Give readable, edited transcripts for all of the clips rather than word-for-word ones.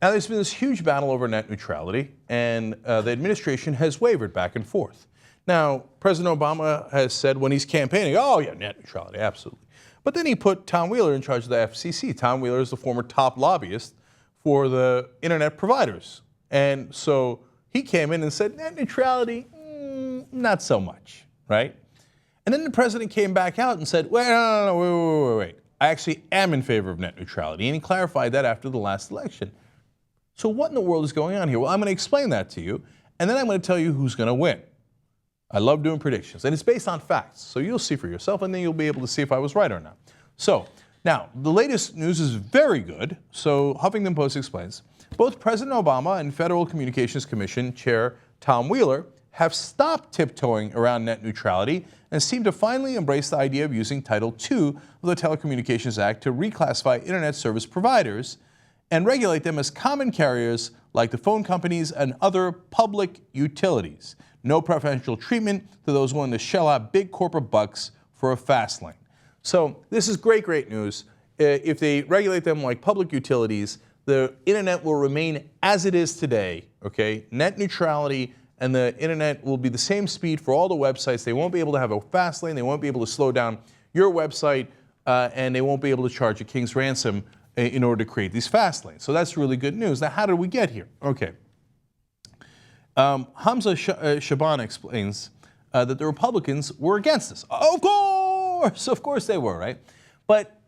Now, there's been this huge battle over net neutrality, and the administration has wavered back and forth. Now, President Obama has said when he's campaigning, oh yeah, net neutrality, absolutely. But then he put Tom Wheeler in charge of the FCC. Tom Wheeler is the former top lobbyist for the internet providers. And so he came in and said, net neutrality, not so much, right? And then the president came back out and said, wait. I actually am in favor of net neutrality. And he clarified that after the last election. So what in the world is going on here? Well, I'm going to explain that to you, and then I'm going to tell you who's going to win. I love doing predictions, and it's based on facts. So you'll see for yourself, and then you'll be able to see if I was right or not. So now, the latest news is very good. So Huffington Post explains, both President Obama and Federal Communications Commission Chair Tom Wheeler have stopped tiptoeing around net neutrality and seem to finally embrace the idea of using Title II of the Telecommunications Act to reclassify internet service providers and regulate them as common carriers like the phone companies and other public utilities. No preferential treatment to those willing to shell out big corporate bucks for a fast lane. So this is great, great news. If they regulate them like public utilities, the internet will remain as it is today, okay? Net neutrality, and the internet will be the same speed for all the websites. They won't be able to have a fast lane. They won't be able to slow down your website, and they won't be able to charge a king's ransom in order to create these fast lanes. So that's really good news. Now, how did we get here? Okay. Hamza Shaban explains that the Republicans were against this. Of course they were, right? But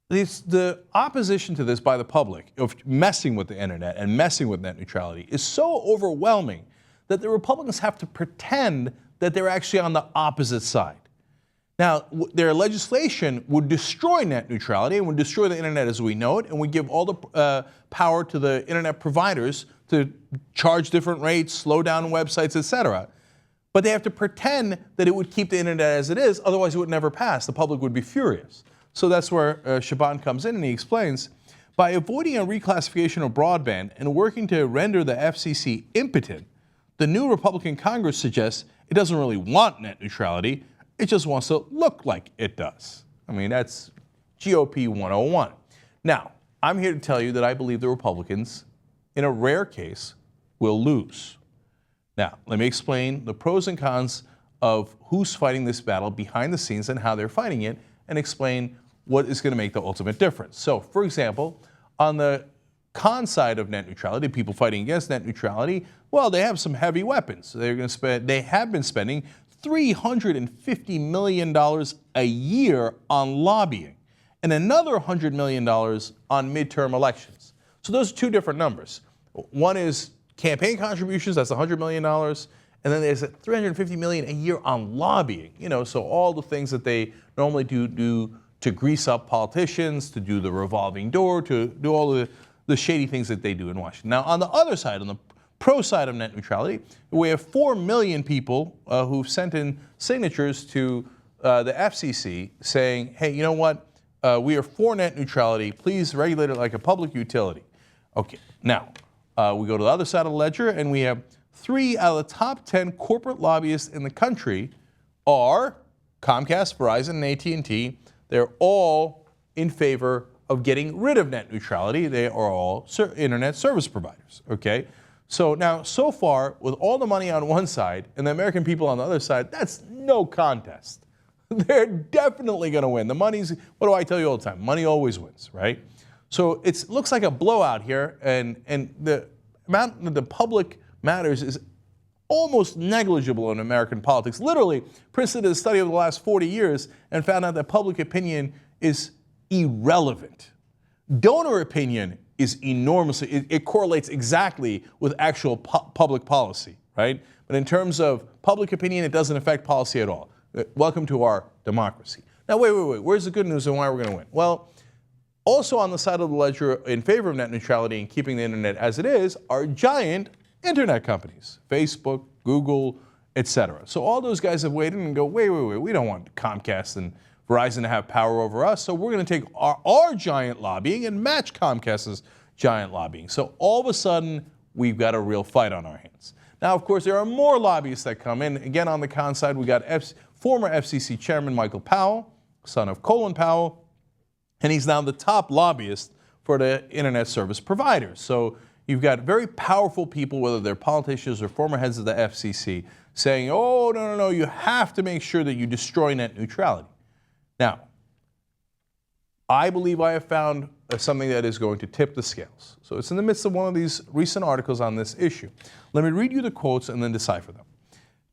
the opposition to this by the public of messing with the internet and messing with net neutrality is so overwhelming that the Republicans have to pretend that they're actually on the opposite side. Now, their legislation would destroy net neutrality and would destroy the internet as we know it, and would give all the power to the internet providers to charge different rates, slow down websites, etc. But they have to pretend that it would keep the internet as it is, otherwise it would never pass. The public would be furious. So that's where Shaban comes in, and he explains, by avoiding a reclassification of broadband and working to render the FCC impotent, the new Republican Congress suggests it doesn't really want net neutrality. It just wants to look like it does. I mean, that's GOP 101. Now, I'm here to tell you that I believe the Republicans, in a rare case, will lose. Now, let me explain the pros and cons of who's fighting this battle behind the scenes and how they're fighting it, and explain what is going to make the ultimate difference. So, for example, on the con side of net neutrality, people fighting against net neutrality, well, they have some heavy weapons. They have been spending $350 million a year on lobbying and another $100 million on midterm elections. So those are two different numbers. One is campaign contributions, that's $100 million, and then there's $350 million a year on lobbying. You know, so all the things that they normally do to grease up politicians, to do the revolving door, to do all the shady things that they do in Washington. Now, on the other side, on the pro side of net neutrality, we have 4 million people who've sent in signatures to the FCC saying, hey, you know what? We are for net neutrality. Please regulate it like a public utility. Okay, now we go to the other side of the ledger, and we have 3 out of the top 10 corporate lobbyists in the country are Comcast, Verizon, and AT&T. They're all in favor of getting rid of net neutrality. They are all internet service providers, okay? So now, so far, with all the money on one side and the American people on the other side, that's no contest. They're definitely going to win. The money's, what do I tell you all the time? Money always wins, right? So it looks like a blowout here, and the amount that the public matters is almost negligible in American politics. Literally, Princeton did a study over the last 40 years and found out that public opinion is irrelevant. Donor opinion is enormously, it correlates exactly with actual public policy, right? But in terms of public opinion, it doesn't affect policy at all. Welcome to our democracy. Now, wait. Where's the good news and why we're going to win? Well, also on the side of the ledger in favor of net neutrality and keeping the internet as it is are giant internet companies, Facebook, Google, etc. So all those guys have weighed in and go, wait, we don't want Comcast and Verizon to have power over us, so we're going to take our giant lobbying and match Comcast's giant lobbying. So all of a sudden, we've got a real fight on our hands. Now, of course, there are more lobbyists that come in. Again, on the con side, we got former FCC Chairman Michael Powell, son of Colin Powell, and he's now the top lobbyist for the internet service providers. So you've got very powerful people, whether they're politicians or former heads of the FCC, saying, oh, no, you have to make sure that you destroy net neutrality. Now, I believe I have found something that is going to tip the scales. So it's in the midst of one of these recent articles on this issue. Let me read you the quotes and then decipher them.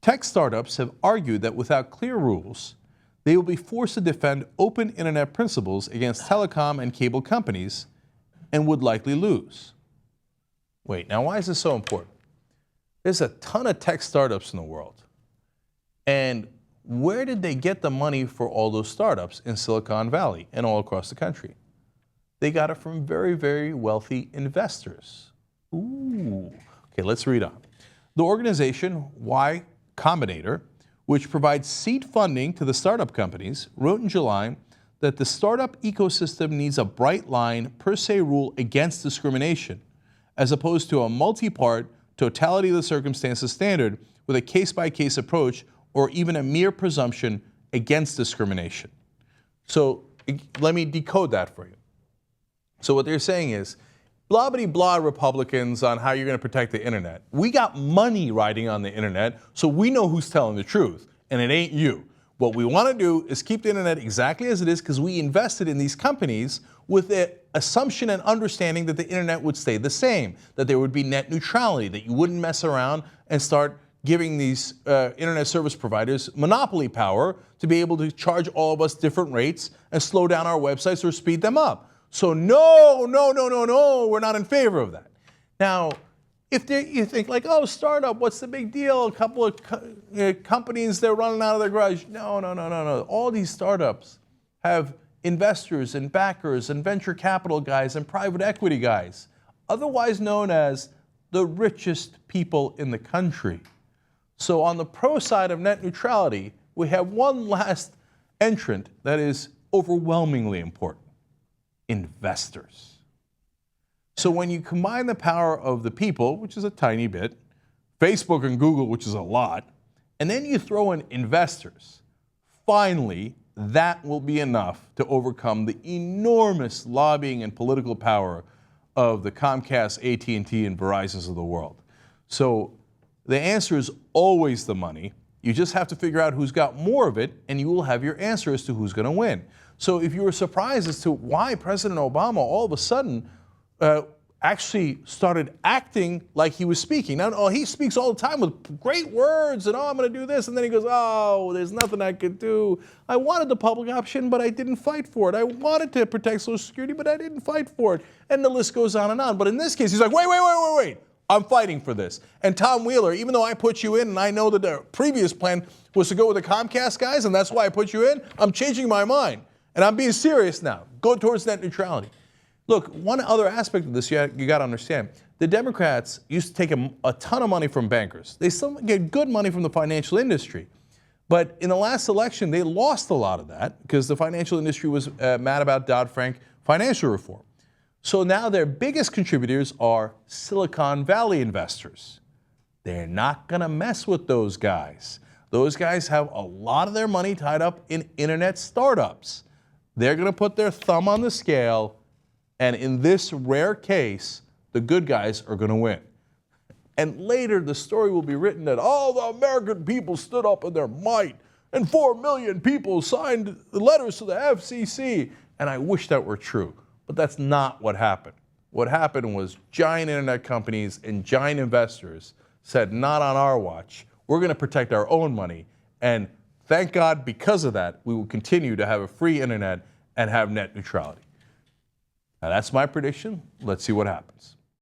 Tech startups have argued that without clear rules, they will be forced to defend open internet principles against telecom and cable companies and would likely lose. Wait, now why is this so important? There's a ton of tech startups in the world. And where did they get the money for all those startups in Silicon Valley and all across the country? They got it from very, very wealthy investors. Ooh. Okay, let's read on. The organization Y Combinator, which provides seed funding to the startup companies, wrote in July that the startup ecosystem needs a bright line per se rule against discrimination, as opposed to a multi-part totality of the circumstances standard with a case-by-case approach or even a mere presumption against discrimination. So let me decode that for you. So what they're saying is, blah, blah, blah, Republicans on how you're going to protect the internet. We got money riding on the internet, so we know who's telling the truth, and it ain't you. What we want to do is keep the internet exactly as it is because we invested in these companies with the assumption and understanding that the internet would stay the same, that there would be net neutrality, that you wouldn't mess around and start giving these internet service providers monopoly power to be able to charge all of us different rates and slow down our websites or speed them up. So no, we're not in favor of that. Now, if you think like, oh, startup, what's the big deal? A couple of companies, they're running out of their garage. No. All these startups have investors and backers and venture capital guys and private equity guys, otherwise known as the richest people in the country. So on the pro side of net neutrality, we have one last entrant that is overwhelmingly important: investors. So when you combine the power of the people, which is a tiny bit, Facebook and Google, which is a lot, and then you throw in investors, finally, that will be enough to overcome the enormous lobbying and political power of the Comcast, AT&T, and Verizons of the world. So the answer is always the money. You just have to figure out who's got more of it, and you will have your answer as to who's going to win. So if you were surprised as to why President Obama all of a sudden actually started acting like he was speaking. Now, he speaks all the time with great words and, oh, I'm going to do this. And then he goes, oh, there's nothing I could do. I wanted the public option, but I didn't fight for it. I wanted to protect Social Security, but I didn't fight for it. And the list goes on and on. But in this case, he's like, wait. I'm fighting for this. And Tom Wheeler, even though I put you in and I know that the previous plan was to go with the Comcast guys and that's why I put you in, I'm changing my mind. And I'm being serious now. Go towards net neutrality. Look, one other aspect of this you got to understand. The Democrats used to take a ton of money from bankers. They still get good money from the financial industry. But in the last election, they lost a lot of that because the financial industry was mad about Dodd-Frank financial reform. So now their biggest contributors are Silicon Valley investors. They're not going to mess with those guys. Those guys have a lot of their money tied up in internet startups. They're going to put their thumb on the scale, and in this rare case, the good guys are going to win. And later, the story will be written that all the American people stood up in their might, and 4 million people signed letters to the FCC. And I wish that were true, but that's not what happened. What happened was giant internet companies and giant investors said, not on our watch. We're going to protect our own money. And thank God, because of that, we will continue to have a free internet and have net neutrality. Now, that's my prediction. Let's see what happens.